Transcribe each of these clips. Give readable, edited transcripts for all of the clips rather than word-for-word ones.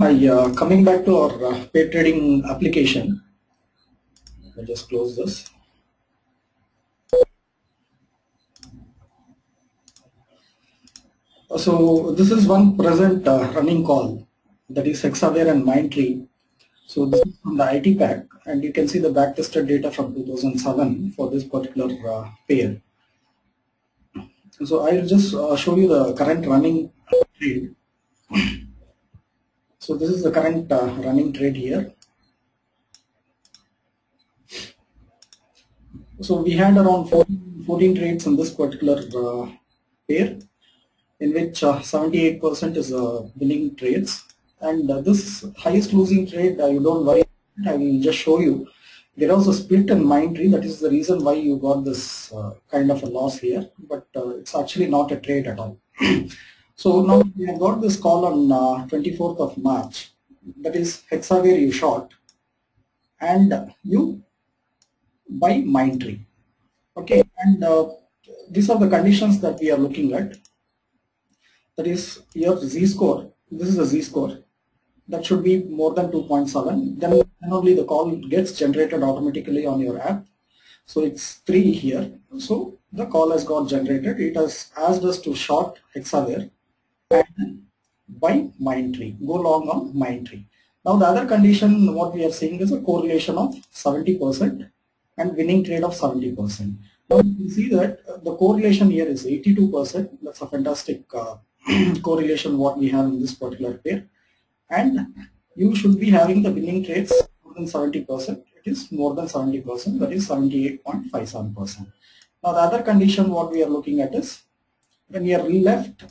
Hi, coming back to our pair trading application. I'll just close this. So this is one present running call, that is Hexaware and Mindtree. So this is from the IT pack, and you can see the backtested data from 2007 for this particular pair. So I'll just show you the current running trade. So this is the current running trade here. So we had around 14 trades in this particular pair, in which 78% is winning trades, and this highest losing trade, you don't worry, I will just show you. There was a split in Mindtree, that is the reason why you got this kind of a loss here, but it's actually not a trade at all. So now we have got this call on 24th of March, that is Hexaware you short and you buy Mindtree. Okay, and these are the conditions that we are looking at. That is your z-score, this is a z-score, that should be more than 2.7, then only the call gets generated automatically on your app. So it's 3 here, so the call has got generated. It has asked us to short Hexaware and buy Mindtree, go long on Mindtree. Now the other condition what we are seeing is a correlation of 70% and winning trade of 70%. Now you can see that the correlation here is 82%, that's a fantastic correlation what we have in this particular pair, and you should be having the winning trades more than 70%. It is more than 70%, that is 78.57%. Now the other condition what we are looking at is when your left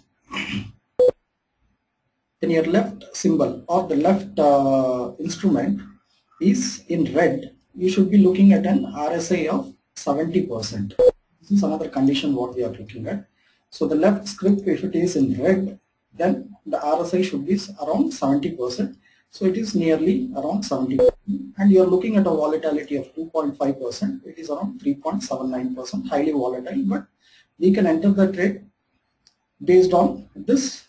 symbol or the left instrument is in red, you should be looking at an RSI of 70%. This is another condition what we are looking at. So the left script, if it is in red, then the RSI should be around 70%. So it is nearly around 70%, and you are looking at a volatility of 2.5%. It is around 3.79%, highly volatile, but we can enter the trade based on this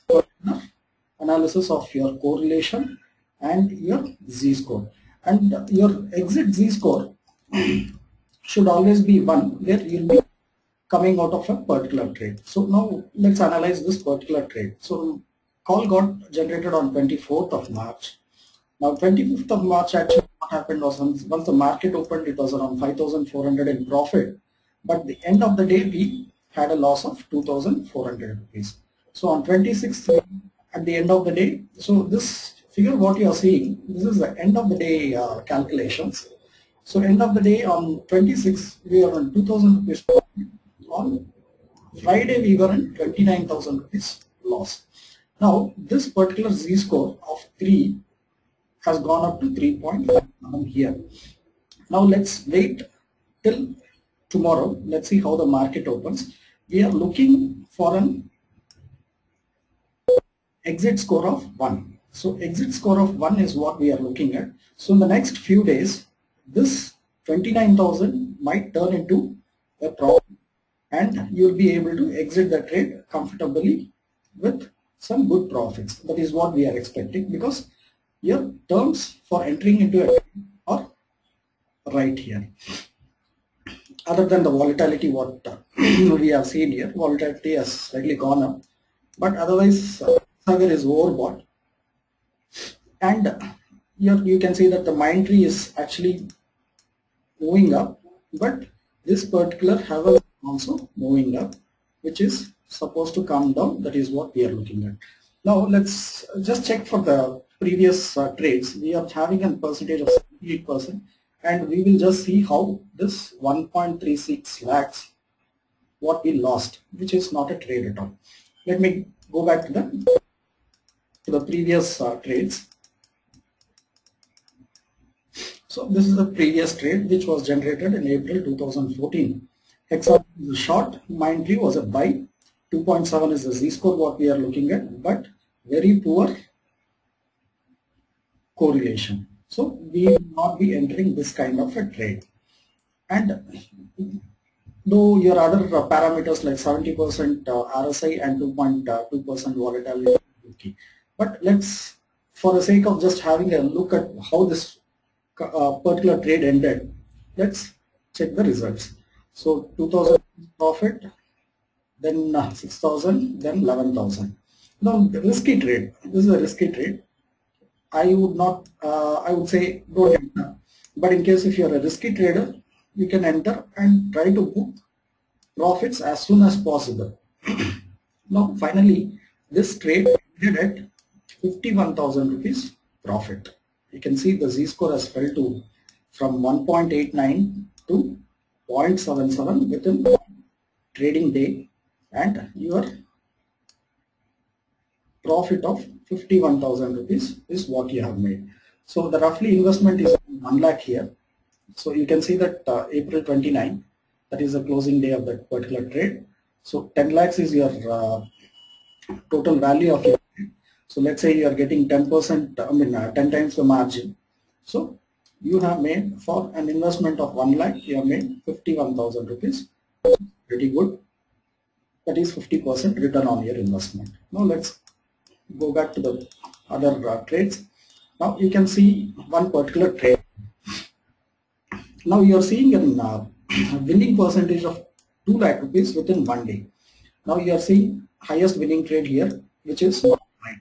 analysis of your correlation and your z-score. And your exit z-score should always be 1, where you will be coming out of a particular trade. So now let's analyze this particular trade. So call got generated on 24th of March. Now 25th of March, actually what happened was once the market opened, it was around 5,400 in profit, but the end of the day we had a loss of 2,400 rupees. So on 26th, at the end of the day, so this figure what you are seeing, this is the end of the day calculations. So end of the day on 26th, we are on 2,000 rupees profit. On Friday we were in 29,000 rupees loss. Now this particular z-score of 3 has gone up to 3.5 here. Now let's wait till tomorrow. Let's see how the market opens. We are looking for an exit score of 1. So exit score of 1 is what we are looking at. So in the next few days, this 29,000 might turn into a profit, and you will be able to exit the trade comfortably with some good profits. That is what we are expecting, because your terms for entering into a trade are right here. Other than the volatility what we have seen here, volatility has slightly gone up, but otherwise Hexaware is overbought. And here you can see that the Mindtree is actually moving up, but this particular Hexaware is also moving up, which is supposed to come down. That is what we are looking at. Now let's just check for the previous trades. We are having a percentage of 78%, and we will just see how this 1.36 lakhs what we lost, which is not a trade at all. Let me go back to the previous trades. So this is the previous trade which was generated in April 2014. Hexaware is a short, Mindtree was a buy. 2.7 is the z-score what we are looking at, but very poor correlation. So we will not be entering this kind of a trade. And though your other parameters like 70% RSI and 2.2% volatility, okay. But let's for the sake of just having a look at how this particular trade ended, let's check the results. So 2000 profit, then 6,000, then 11,000. Now the risky trade. This is a risky trade. I would not. I would say don't enter. But in case if you are a risky trader, you can enter and try to book profits as soon as possible. Now finally, this trade ended at 51,000 rupees profit. You can see the Z-score has fell to from 1.89 to 0.77 within trading day, and your profit of 51,000 rupees is what you have made. So the roughly investment is 1 lakh here. So you can see that April 29, that is the closing day of that particular trade. So 10 lakhs is your total value of your trade. So let's say you are getting 10%, 10 times the margin. So you have made, for an investment of 1 lakh, you have made 51,000 rupees. Pretty good. That is 50% return on your investment. Now let's go back to the other trades. Now you can see one particular trade. Now you are seeing a winning percentage of 2 lakh rupees within 1 day. Now you are seeing highest winning trade here, which is not right.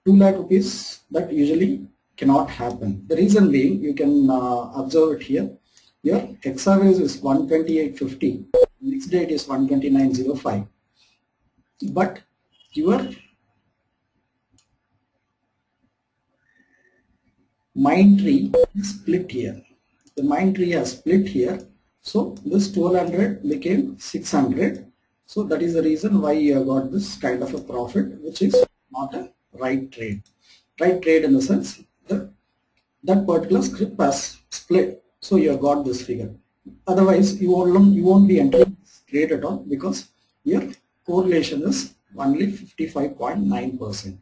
2 lakh rupees, that usually cannot happen. The reason being, you can observe it here. Your Hexaware is 128.50. Next day it is 129.05. But your Mindtree is split here. The Mindtree has split here. So this 1200 became 600. So that is the reason why you have got this kind of a profit, which is not a right trade. Right trade in the sense that that particular script has split. So you have got this figure. Otherwise, you won't be entering this trade at all, because your correlation is only 55.9%.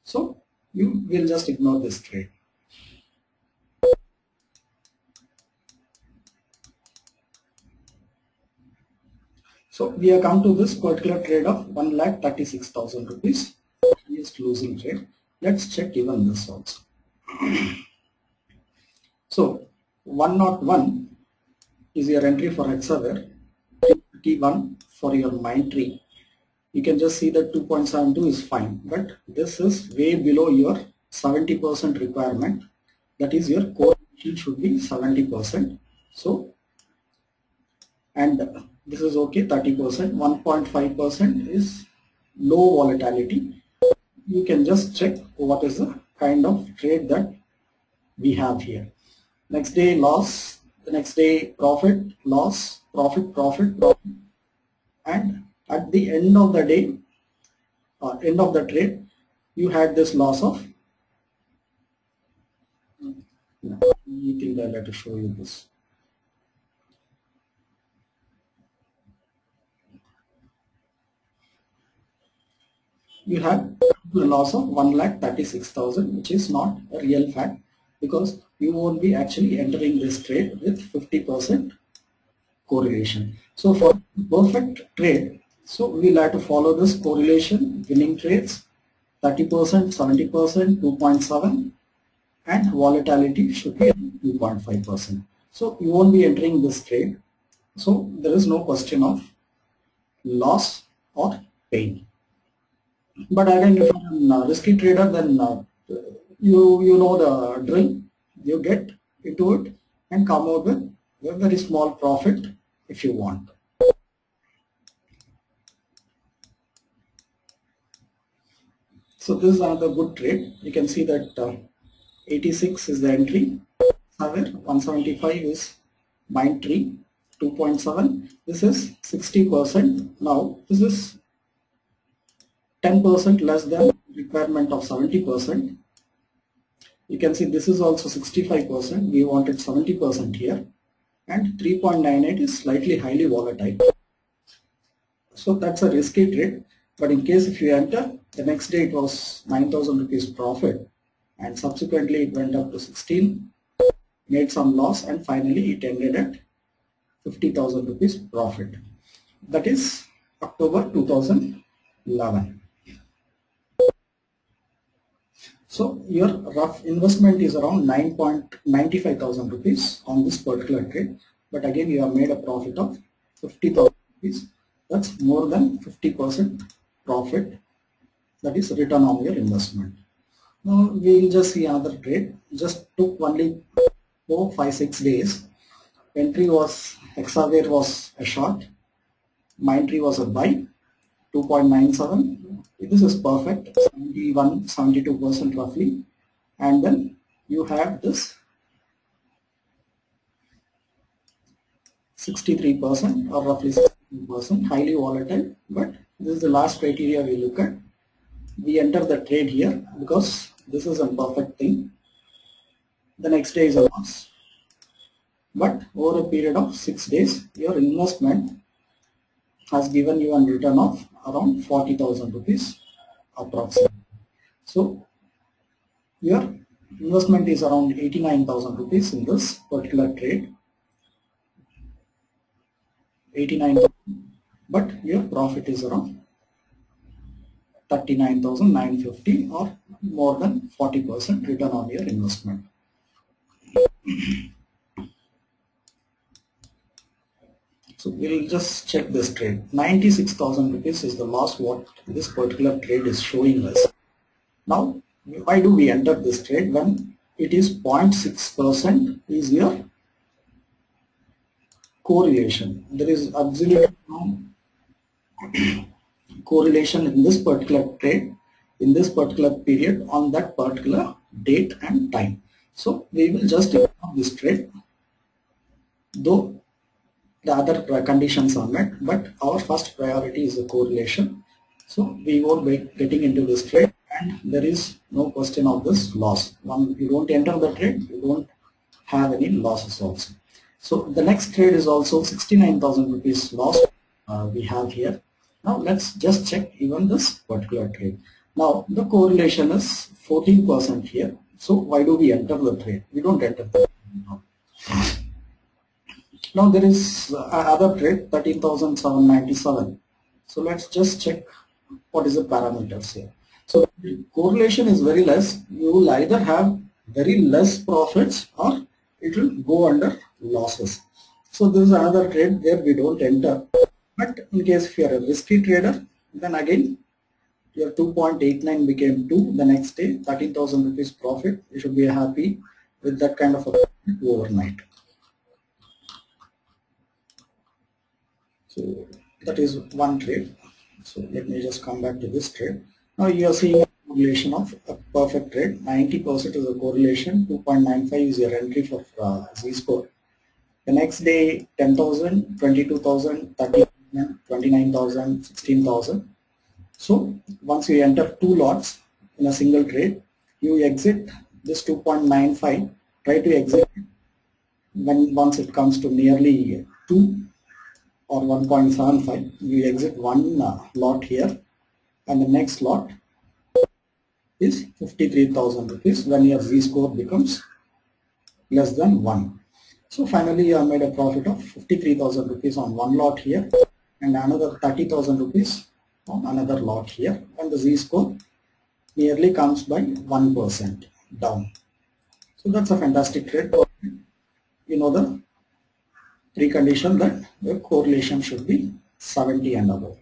So you will just ignore this trade. So we have come to this particular trade of 1,36,000 rupees. Highest losing trade. Let's check even this also. So 101 is your entry for Hexaware, 31 for your Mindtree. You can just see that 2.72 is fine, but this is way below your 70% requirement. That is, your correlation should be 70%. So, and this is okay, 30%, 1.5% is low volatility. You can just check what is the kind of trade that we have here. Next day loss, the next day profit, loss, profit, profit, profit, and at the end of the day, end of the trade, you had this loss of, I think I'll have to show you this. You have a loss of 1,36,000, which is not a real fact, because you won't be actually entering this trade with 50% correlation. So for perfect trade, so we'll have to follow this correlation, winning trades, 30%, 70%, 2.7, and volatility should be 2.5%. So you won't be entering this trade. So there is no question of loss or pain. But again, if you're a risky trader, then you know the drill. You get into it and come out with a very small profit if you want. So this is another good trade. You can see that 86 is the entry, 175 is Mindtree, 2.7. This is 60%. Now this is 10% less than requirement of 70%. You can see this is also 65%. We wanted 70% here, and 3.98 is slightly highly volatile. So that's a risky trade. But in case if you enter, the next day it was 9,000 rupees profit, and subsequently it went up to 16, made some loss, and finally it ended at 50,000 rupees profit. That is October 2011. So your rough investment is around 9.95,000 rupees on this particular trade, but again you have made a profit of 50,000 rupees. That's more than 50% profit, that is return on your investment. Now we will just see another trade. Just took only 4, 5, 6 days. Entry was Hexaware was a short, Mindtree was a buy, 2.97. This is perfect, 71, 72% roughly. And then you have this 63% or roughly 62%, highly volatile, but this is the last criteria we look at. We enter the trade here because this is a perfect thing. The next day is a loss, but over a period of 6 days, your investment has given you a return of around 40,000 rupees approximately. So your investment is around 89,000 rupees in this particular trade. 89,000, but your profit is around 39,950 or more than 40% return on your investment. So we'll just check this trade. 96,000 rupees is the loss what this particular trade is showing us. Now, why do we enter this trade when it is 0.6% is your correlation? There is absolutely no correlation in this particular trade, in this particular period, on that particular date and time. So we will just ignore this trade, though the other conditions are met, but our first priority is the correlation. So we won't be getting into this trade, and there is no question of this loss. When you don't enter the trade, you don't have any losses also. So the next trade is also 69,000 rupees loss we have here. Now let's just check even this particular trade. Now the correlation is 14% here. So why do we enter the trade? We don't enter the trade. Now there is another trade, 13,797. So let's just check what is the parameters here. So correlation is very less. You will either have very less profits or it will go under losses. So this is another trade where we don't enter. But in case if you are a risky trader, then again your 2.89 became 2 the next day, 13,000 rupees profit. You should be happy with that kind of a profit overnight. So that is one trade. So let me just come back to this trade. Now you are seeing a correlation of a perfect trade. 90% is a correlation, 2.95 is your entry for Z-score. The next day 10,000, 22,000, 30,000, 29,000, 16,000. So once you enter two lots in a single trade, you exit this 2.95, try to exit once it comes to nearly 2 or 1.75, you exit one lot here, and the next lot is 53,000 rupees when your Z-score becomes less than 1. So finally you have made a profit of 53,000 rupees on one lot here and another 30,000 rupees on another lot here, and the Z-score nearly comes by 1% down. So that's a fantastic trade. You know the precondition that the correlation should be 70 and above.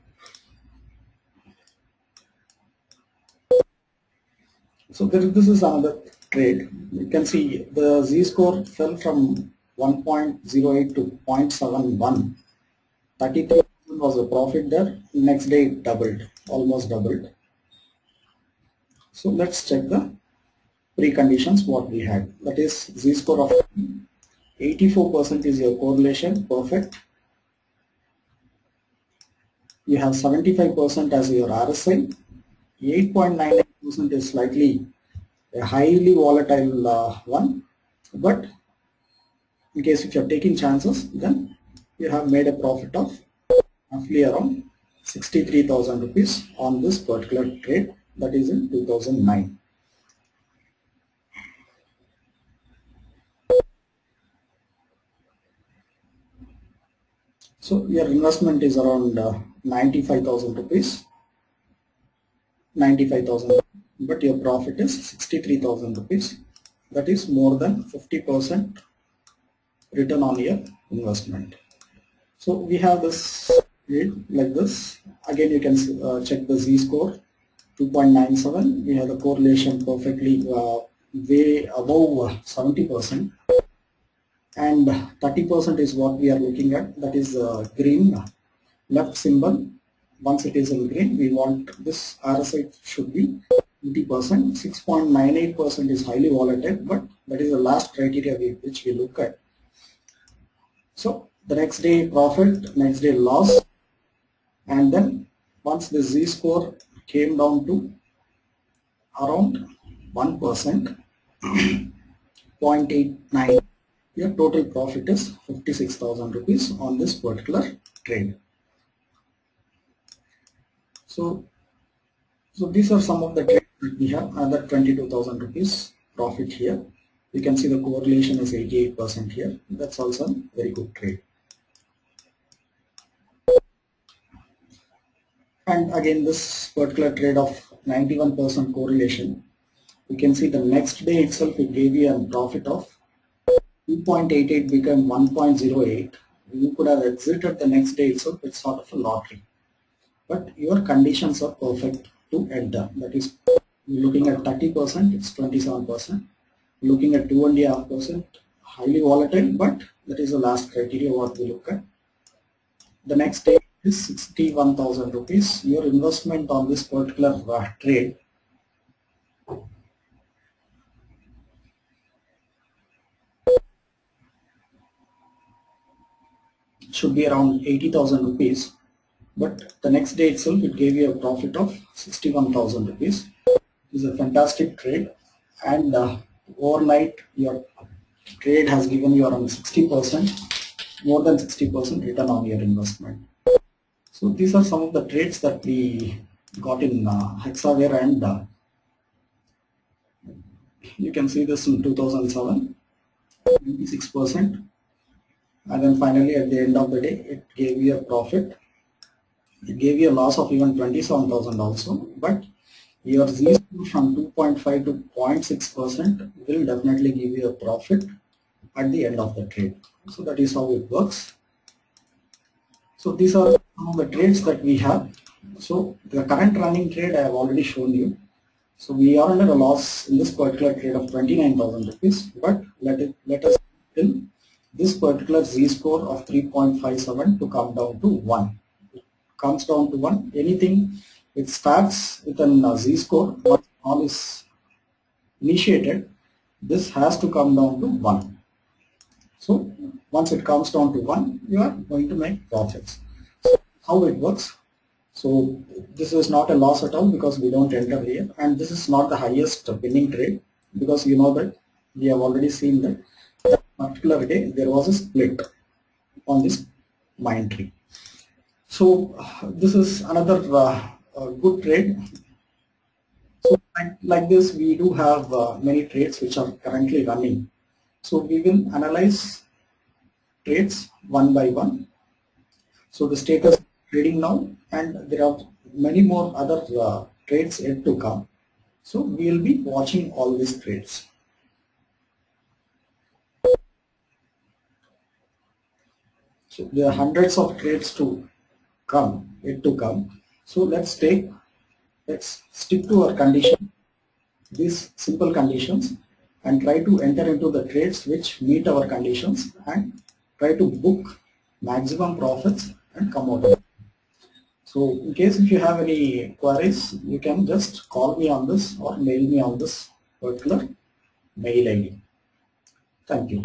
So this is another trade. You can see the Z-score fell from 1.08 to 0.71. 33,000 was the profit there. Next day it doubled, almost doubled. So let's check the preconditions what we had. That is Z-score of 84% is your correlation, perfect. You have 75% as your RSI. 8.99% is slightly a highly volatile one, but in case if you are taking chances, then you have made a profit of roughly around 63,000 rupees on this particular trade, that is in 2009. So your investment is around 95,000 rupees. 95,000. but your profit is 63,000 rupees. That is more than 50% return on your investment. So we have this rate like this. Again, you can check the z-score 2.97. We have the correlation perfectly way above 70%, and 30% is what we are looking at. That is green left symbol. Once it is in green, we want this RSI should be 20%. 6.98% is highly volatile, but that is the last criteria which we look at. So the next day profit, next day loss, and then once the z-score came down to around 1%, 0.89, your total profit is 56,000 rupees on this particular trade. So these are some of the trades that we have. Another 22,000 rupees profit here. You can see the correlation is 88% here. That's also a very good trade. And again, this particular trade of 91% correlation, you can see the next day itself it gave you a profit of 2.88 became 1.08. You could have exited the next day itself. It's sort of a lottery, but your conditions are perfect to enter. That is, looking at 30%, it's 27%. Looking at 2.5%, highly volatile, but that is the last criteria what we look at. The next day is 61,000 rupees. Your investment on this particular trade should be around 80,000 rupees, but the next day itself it gave you a profit of 61,000 rupees. It is a fantastic trade, and overnight your trade has given you around 60%, more than 60% return on your investment. So these are some of the trades that we got in Hexaware, and you can see this in 2007, 96%, and then finally at the end of the day it gave you a profit. It gave you a loss of even 27,000 also, but your z-score from 2.5 to 0.6% will definitely give you a profit at the end of the trade. So that is how it works. So these are some of the trades that we have. So the current running trade I have already shown you. So we are under a loss in this particular trade of 29,000 rupees, but let us till this particular z-score of 3.57 to come down to 1. It comes down to 1. Anything it starts with a z-score, once all is initiated, this has to come down to 1. So once it comes down to 1, you are going to make profits. So how it works? So this is not a loss at all because we don't enter here, and this is not the highest winning trade because you know that we have already seen that particular day there was a split on this Mindtree. So this is another good trade. So like this we do have many trades which are currently running. So we will analyze trades one by one. So the status is trading now, and there are many more other trades yet to come. So we will be watching all these trades. So there are hundreds of trades yet to come. So let's stick to our condition, these simple conditions, and try to enter into the trades which meet our conditions and try to book maximum profits and come out of it. So in case if you have any queries, you can just call me on this or mail me on this particular mail ID. Thank you.